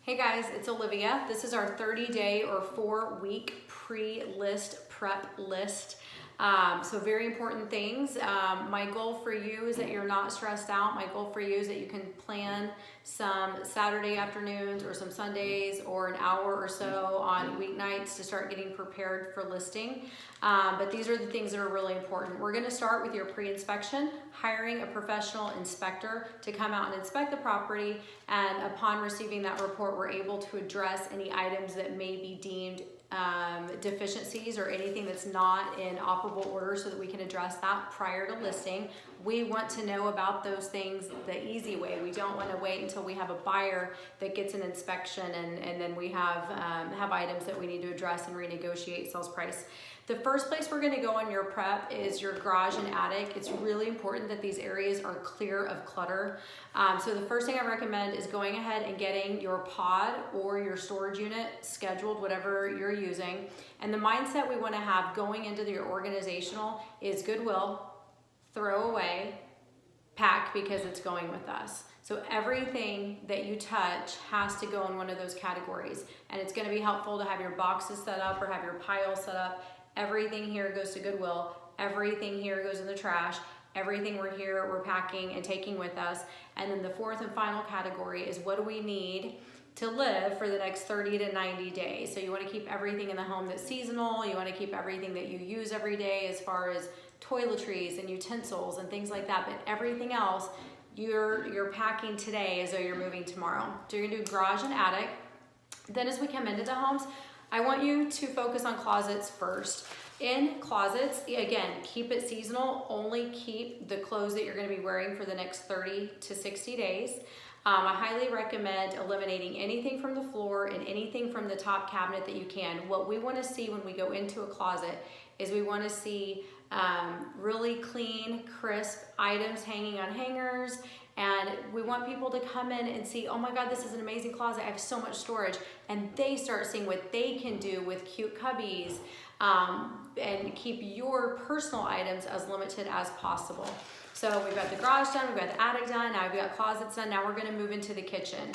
Hey guys, it's Olivia. This is our 30-day or 4-week pre-list prep list. So very important things. My goal for you is that you're not stressed out. My goal for you is that you can plan some Saturday afternoons or some Sundays or an hour or so on weeknights to start getting prepared for listing. But these are the things that are really important. We're going to start with your pre-inspection, hiring a professional inspector to come out and inspect the property, and upon receiving that report, we're able to address any items that may be deemed deficiencies or anything that's not in operable order so that we can address that prior to listing. We want to know about those things the easy way. We don't want to wait until we have a buyer that gets an inspection and then we have items that we need to address and renegotiate sales price. The first place we're going to go on your prep is your garage and attic. It's really important that these areas are clear of clutter. So the first thing I recommend is going ahead and getting your pod or your storage unit scheduled, whatever you're using. And the mindset we want to have going into your organizational is goodwill, throw away, pack because it's going with us. So everything that you touch has to go in one of those categories. And it's going to be helpful to have your boxes set up or have your pile set up. Everything here goes to Goodwill. Everything here goes in the trash. Everything we're packing and taking with us. And then the fourth and final category is what do we need to live for the next 30 to 90 days. So you want to keep everything in the home that's seasonal. You want to keep everything that you use every day as far as toiletries and utensils and things like that. But everything else you're packing today as though you're moving tomorrow. So you're going to do garage and attic. Then as we come into the homes, I want you to focus on closets first. In closets, again, keep it seasonal. Only keep the clothes that you're going to be wearing for the next 30 to 60 days. I highly recommend eliminating anything from the floor and anything from the top cabinet that you can. What we want to see when we go into a closet is we want to see really clean, crisp items hanging on hangers. And we want people to come in and see, oh my God, this is an amazing closet. I have so much storage. And they start seeing what they can do with cute cubbies and keep your personal items as limited as possible. So we've got the garage done, we've got the attic done, now we've got closets done. Now we're gonna move into the kitchen.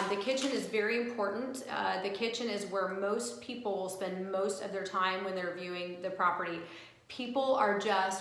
The kitchen is very important. The kitchen is where most people will spend most of their time when they're viewing the property. People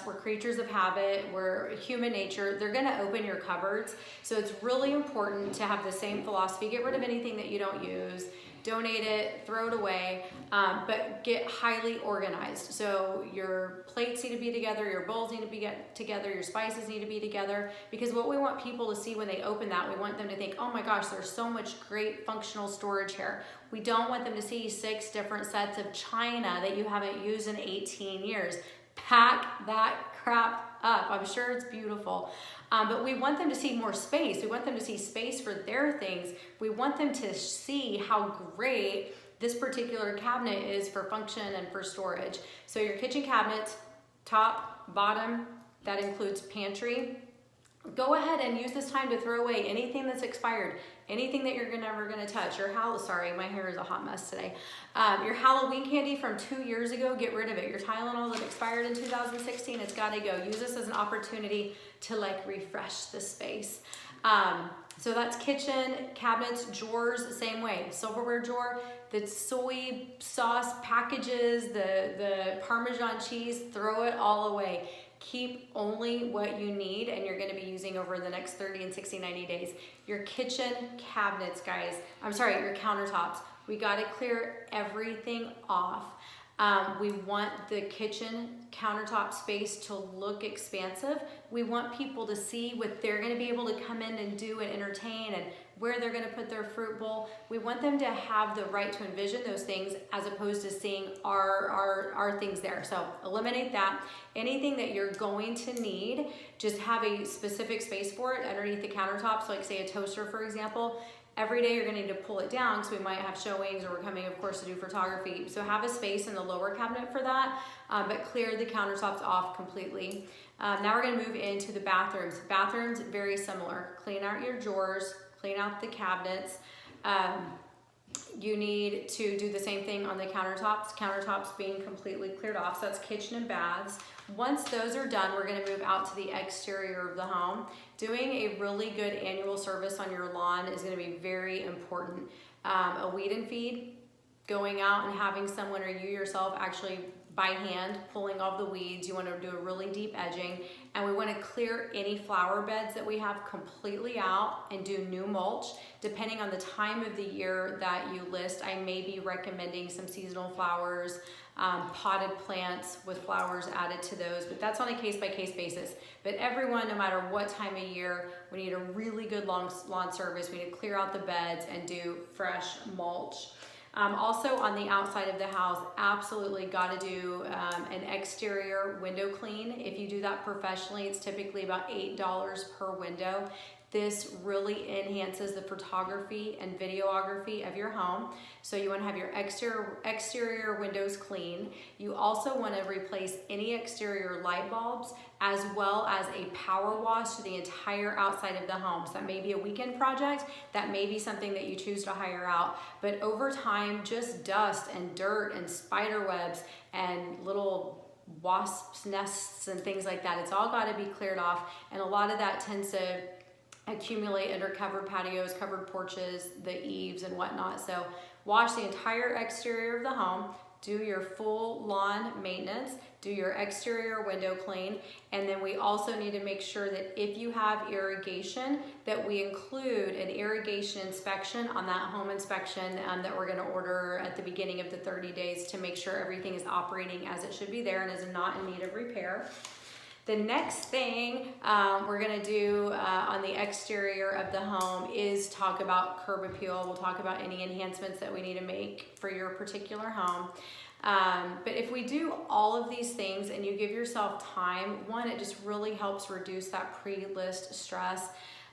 we're creatures of habit, we're human nature. They're gonna open your cupboards. So it's really important to have the same philosophy. Get rid of anything that you don't use, donate it, throw it away, but get highly organized. So your plates need to be together, your bowls need to be together, your spices need to be together, because what we want people to see when they open that, we want them to think, oh my gosh, there's so much great functional storage here. We don't want them to see 6 different sets of china that you haven't used in 18 years. Pack that crap up. I'm sure it's beautiful. But we want them to see more space. We want them to see space for their things. We want them to see how great this particular cabinet is for function and for storage. So your kitchen cabinets, top, bottom, that includes pantry. Go ahead and use this time to throw away anything that's expired, anything that you're never gonna touch. Sorry, my hair is a hot mess today. Your Halloween candy from 2 years ago, get rid of it. Your Tylenol that expired in 2016, it's gotta go. Use this as an opportunity to refresh the space. So that's kitchen, cabinets, drawers, the same way. Silverware drawer, the soy sauce packages, the Parmesan cheese, throw it all away. Keep only what you need and you're going to be using over the next 30 and 60, 90 days. Your kitchen cabinets, guys, your countertops, we got to clear everything off. We want the kitchen countertop space to look expansive. We want people to see what they're going to be able to come in and do and entertain and where they're going to put their fruit bowl. We want them to have the right to envision those things as opposed to seeing our things there. So eliminate that. Anything that you're going to need, just have a specific space for it underneath the countertops, like say a toaster, for example. Every day you're gonna need to pull it down because we might have showings or we're coming, of course, to do photography. So have a space in the lower cabinet for that, but clear the countertops off completely. Now we're gonna move into the bathrooms. Bathrooms, very similar. Clean out your drawers, clean out the cabinets. You need to do the same thing on the countertops being completely cleared off. So that's kitchen and baths. Once those are done, we're gonna move out to the exterior of the home. Doing a really good annual service on your lawn is gonna be very important. A weed and feed, going out and having someone or you yourself actually by hand pulling off the weeds. You want to do a really deep edging, and we want to clear any flower beds that we have completely out and do new mulch. Depending on the time of the year that you list, I may be recommending some seasonal flowers, potted plants with flowers added to those, but that's on a case-by-case basis. But everyone, no matter what time of year, we need a really good lawn service. We need to clear out the beds and do fresh mulch. Also on the outside of the house, absolutely got to do an exterior window clean. If you do that professionally, it's typically about $8 per window. This really enhances the photography and videography of your home. So you want to have your exterior windows clean. You also want to replace any exterior light bulbs, as well as a power wash to the entire outside of the home. So that may be a weekend project, that may be something that you choose to hire out, but over time, just dust and dirt and spider webs and little wasps' nests and things like that, it's all got to be cleared off, and a lot of that tends to accumulate under covered patios, covered porches, the eaves and whatnot. So wash the entire exterior of the home, do your full lawn maintenance, do your exterior window clean, and then we also need to make sure that if you have irrigation, that we include an irrigation inspection on that home inspection that we're going to order at the beginning of the 30 days to make sure everything is operating as it should be there and is not in need of repair. The next thing we're gonna do on the exterior of the home is talk about curb appeal. We'll talk about any enhancements that we need to make for your particular home. But if we do all of these things and you give yourself time, one, it just really helps reduce that pre-list stress.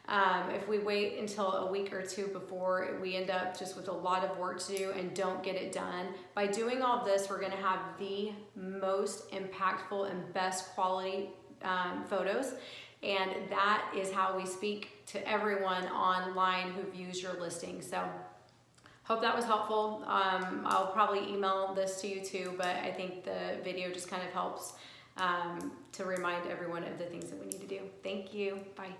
If we wait until a week or two before, we end up just with a lot of work to do and don't get it done. By doing all of this, we're gonna have the most impactful and best quality photos, and that is how we speak to everyone online who views your listing. So hope that was helpful. I'll probably email this to you too, but I think the video just kind of helps to remind everyone of the things that we need to do. Thank you. Bye.